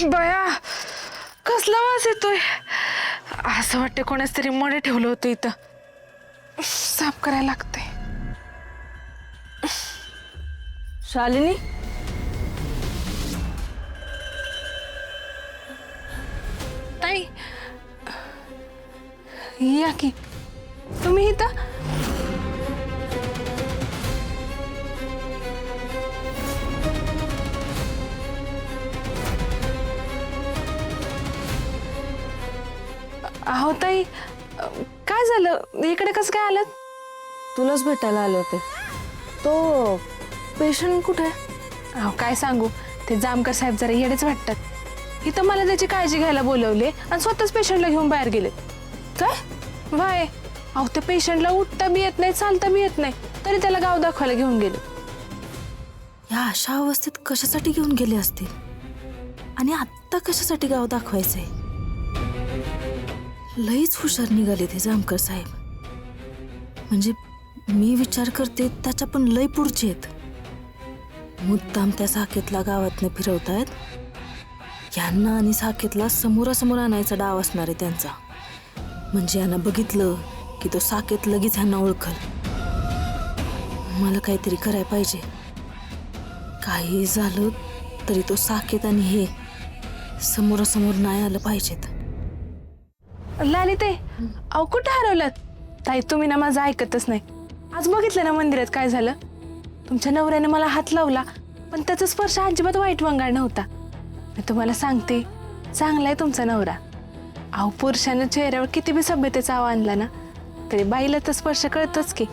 बया कसला वास येतोय. असं वाटतं कोणाच तरी मडे ठेवलं होतं इथं. साफ करायला लागतंय. शालिनी, ताई या की तुम्ही इथं. अहो ताई काय झालं इकडे कसं काय आलं. तुलाच भेटायला आले होते. तो पेशंट कुठे आहे? अहो काय सांगू ते जामकर साहेब जरा येडेच वाटतात. इथं मला त्याची काळजी घ्यायला बोलवले आणि स्वतःच पेशंटला घेऊन बाहेर गेले. काय? वाय अहो त्या पेशंटला उठता बी येत नाही चालता बी येत नाही तरी त्याला गाव दाखवायला घेऊन गेले. या अशा अवस्थेत कशासाठी घेऊन गेले असतील आणि आत्ता कशासाठी गाव दाखवायचंय? लईच हुशार निघाले ते जामकर साहेब. म्हणजे मी विचार करते त्याच्या पण लई पुढचे आहेत. मुद्दाम त्या साकेतला गावातनं फिरवतायत. यांना आणि साकेतला समोरासमोर आणायचा डाव असणार आहे त्यांचा. म्हणजे यांना बघितलं की तो साकेत लगेच ह्यांना ओळखल. मला काहीतरी करायला पाहिजे. काही झालं तरी तो साकेत आणि हे समोरासमोर नाही आलं पाहिजेत. लाली ते अहो कुठे हरवलात. ताई तुम्ही ना माझं ऐकतच नाही. आज बघितलं ना मंदिरात काय झालं. तुमच्या नवऱ्याने मला हात लावला पण त्याचा स्पर्श अजिबात वाईट वंगाळ नव्हता. मी तुम्हाला सांगते चांगला आहे तुमचा नवरा. अहो पुरुषानं चेहऱ्यावर किती बी सभ्यतेचा आव आणला ना तरी बाईला तर स्पर्श कळतोच की.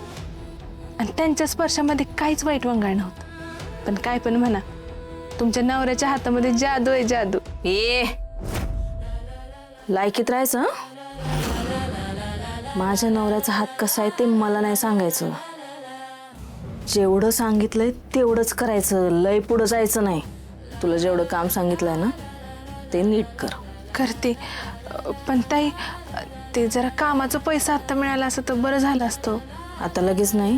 आणि त्यांच्या स्पर्शामध्ये काहीच वाईट वंगाळ नव्हतं. पण काय पण म्हणा तुमच्या नवऱ्याच्या हातामध्ये जादू आहे जादू. ए लायकीत राहायचं हं? माझ्या नवऱ्याचा हात कसा आहे ते मला नाही सांगायचं. जेवढं सांगितलंय तेवढंच करायचं. लय पुढं जायचं नाही. तुला जेवढं काम सांगितलंय ना ते नीट कर. करते पण ताई ते जरा कामाचा पैसा आता मिळाला असं तर बरं झालं असतं. आता लगेच नाही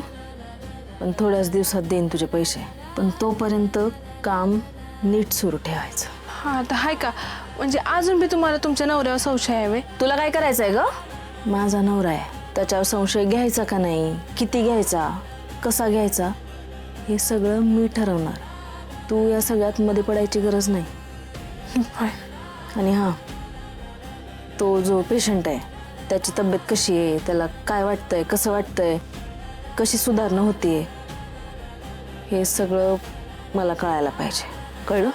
पण थोड्याच दिवसात देईन तुझे पैसे. पण तोपर्यंत काम नीट सुरू ठेवायचं. हा आता हाय का म्हणजे अजून बी तुम्हाला तुमच्या नवऱ्यावर संशय आहे व्हय? तुला काय करायचंय ग? माझा नवरा आहे त्याच्यावर संशय घ्यायचा का नाही, किती घ्यायचा, कसा घ्यायचा हे सगळं मी ठरवणार. तू या सगळ्यात मध्ये पडायची गरज नाही. होय. आणि हां तो जो पेशंट आहे त्याची तब्येत कशी आहे, त्याला काय वाटतंय, कसं वाटतंय, कशी सुधारणा होतीये हे सगळं मला कळायला पाहिजे. कळलं?